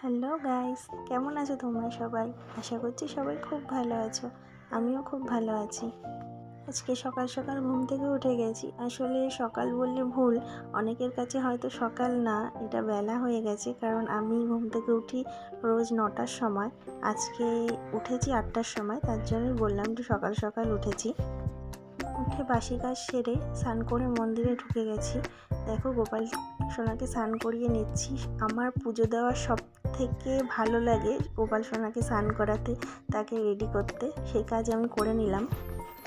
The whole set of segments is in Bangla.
হ্যালো গাইস, কেমন আছো তোমরা সবাই? আশা করছি সবাই খুব ভালো আছো। আমিও খুব ভালো আছি। আজকে সকাল সকাল ঘুম থেকে উঠে গেছি। আসলে সকাল বললে ভুল, অনেকের কাছে হয়তো সকাল না, এটা বেলা হয়ে গেছে। কারণ আমি ঘুম থেকে উঠি রোজ 9টার সময়। আজকে উঠেছি 8টার সময়, তার জন্যই বললাম যে সকাল সকাল উঠেছি। উঠে বাসি কাজ সেরে স্নান করে মন্দিরে ঢুকে গেছি। দেখো গোপাল সোনাকে স্নান করিয়ে নিচ্ছি। আমার পুজো দেওয়া সব থেকে ভালো লাগে গোপাল সোনাকে স্নান করাতে, তাকে রেডি করতে। সেই কাজ আমি করে নিলাম।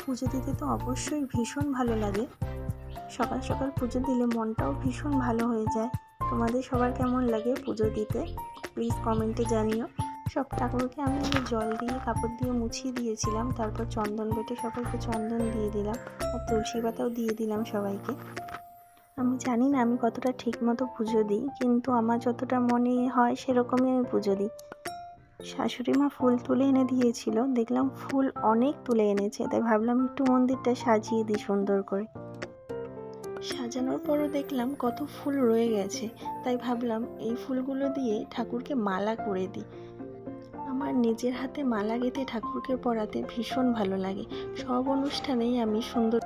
পুজো দিতে তো অবশ্যই ভীষণ ভালো লাগে। সকাল সকাল পুজো দিলে মনটাও ভীষণ ভালো হয়ে যায়। তোমাদের সবার কেমন লাগে পুজো দিতে প্লিজ কমেন্টে জানিও। সব ঠাকুরকে আমি জল দিয়ে কাপড় দিয়ে মুছিয়ে দিয়েছিলাম। তারপর চন্দন বেটে সকলকে চন্দন দিয়ে দিলাম, আর তুলসী পাতাও দিয়ে দিলাম সবাইকে। আমি জানি না আমি কতটা ঠিক মতো পুজো দিই, কিন্তু আমার যতটা মনে হয় সেরকমই আমি পুজো দিই। শাশুড়ি মা ফুল তুলে এনে দিয়েছিল, দেখলাম ফুল অনেক তুলে এনেছে, তাই ভাবলাম একটু মন্দিরটা সাজিয়ে দিই সুন্দর করে। সাজানোর পরও দেখলাম কত ফুল রয়ে গেছে, তাই ভাবলাম এই ফুলগুলো দিয়ে ঠাকুরকে মালা করে দিই। আমার নিজের হাতে মালা গেঁথে ঠাকুরকে পরাতে ভীষণ ভালো লাগে। সব অনুষ্ঠানেই আমি সুন্দর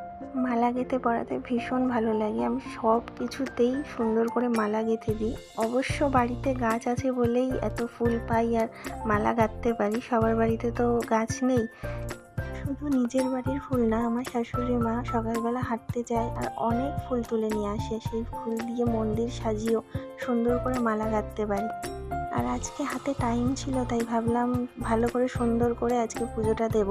মালা গেঁথে পরাতে ভীষণ ভালো লাগে। আমি সব কিছুতেই সুন্দর করে মালা গেঁথে দিই। অবশ্য বাড়িতে গাছ আছে বলেই এত ফুল পাই আর মালা গাঁথতে পারি। সবার বাড়িতে তো গাছ নেই। শুধু নিজের বাড়ির ফুল না, আমার শাশুড়ি মা সকালবেলা হাঁটতে যায় আর অনেক ফুল তুলে নিয়ে আসে। সেই ফুল দিয়ে মন্দির সাজিয়েও সুন্দর করে মালা গাঁথতে পারি। আর আজকে হাতে টাইম ছিল, তাই ভাবলাম ভালো করে সুন্দর করে আজকে পুজোটা দেব।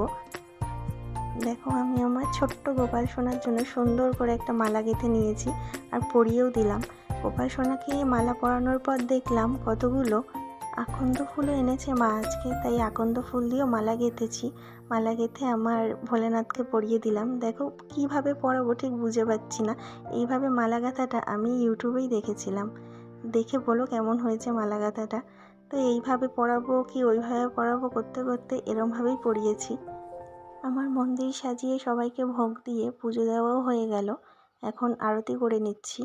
দেখো আমি আমার ছোট্ট গোপাল সোনার জন্য সুন্দর করে একটা মালা গেঁথে নিয়েছি আর পরিয়েও দিলাম। গোপাল সোনাকে মালা পরানোর পর দেখলাম কতগুলো আকন্দ ফুলও এনেছে মা আজকে, তাই আকন্দ ফুল দিয়েও মালা গেঁথেছি। মালা গেঁথে আমার ভোলেনাথকে পরিয়ে দিলাম। দেখো কিভাবে পরাবো ঠিক বুঝে পাচ্ছি না। এইভাবে মালা গাঁথাটা আমি ইউটিউবেই দেখেছিলাম। দেখে বলো কেমন হয়েছে মালা গাঁথাটা। তো এইভাবে পরাবো কি ওইভাবে পরাবো করতে করতে এরমভাবেই পরিয়েছি। আমার মন্দির সাজিয়ে সবাইকে ভোগ দিয়ে পুজো দেওয়াও হয়ে গেল। এখন আরতি করে নিচ্ছি।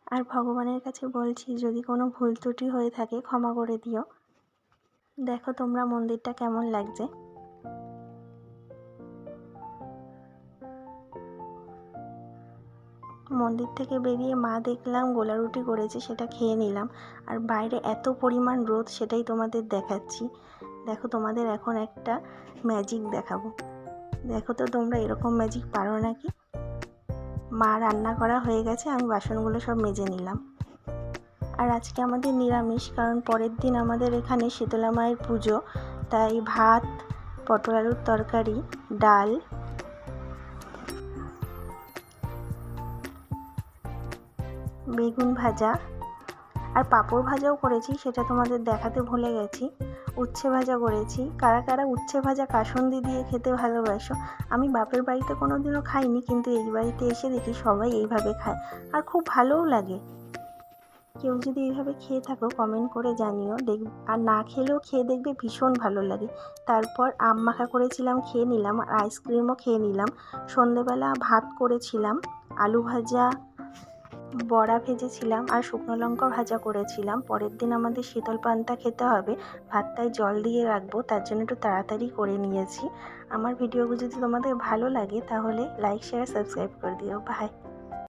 আর ভগবানের কাছে বলছি যদি কোনো ভুল ত্রুটি হয়ে থাকে ক্ষমা করে দিও। দেখো তোমরা মন্দিরটা কেমন লাগছে। মন্দির থেকে বেরিয়ে মা দেখলাম গোলা রুটি করেছে, সেটা খেয়ে নিলাম। আর বাইরে এত পরিমাণ রোদ, সেটাই তোমাদের দেখাচ্ছি। দেখো তোমাদের এখন একটা ম্যাজিক দেখাবো। দেখো তো তোমরা এরকম ম্যাজিক পারো নাকি। মা রান্না করা হয়ে গেছে, আমি বাসনগুলো সব মেজে নিলাম। আর আজকে আমাদের নিরামিষ, কারণ পরের দিন আমাদের এখানে শীতলা মায়ের পুজো। তাই ভাত, পটল আলুর তরকারি, ডাল, বেগুন ভাজা আর পাঁপড় ভাজাও করেছি, সেটা তোমাদের দেখাতে ভুলে গেছি। উচ্ছে ভাজা করেছি। কারা কারা উচ্ছে ভাজা কাসুন্দি দিয়ে খেতে ভালোবাসো। আমি বাপের বাড়িতে কোনোদিনও খাইনি, কিন্তু এই বাড়িতে এসে দেখি সবাই এইভাবে খায় আর খুব ভালোও লাগে। কেউ যদি এইভাবে খেয়ে থাকো কমেন্ট করে জানিও। আর না খেলেও খেয়ে দেখবে ভীষণ ভালো লাগে। তারপর আম মাখা করেছিলাম, খেয়ে নিলাম। আর আইসক্রিমও খেয়ে নিলাম। সন্ধেবেলা ভাত করেছিলাম, আলু ভাজা, বড়া ভেজেছিলাম আর শুকনো লঙ্কা ভাজা করেছিলাম। পরের দিন আমাদের শীতল পান্তা খেতে হবে, ভাতটায় জল দিয়ে রাখবো, তার জন্য একটু তাড়াতাড়ি করে নিয়েছি। আমার ভিডিওগুলো যদি তোমাদের ভালো লাগে তাহলে লাইক, শেয়ার, সাবস্ক্রাইব করে দিও। বাই।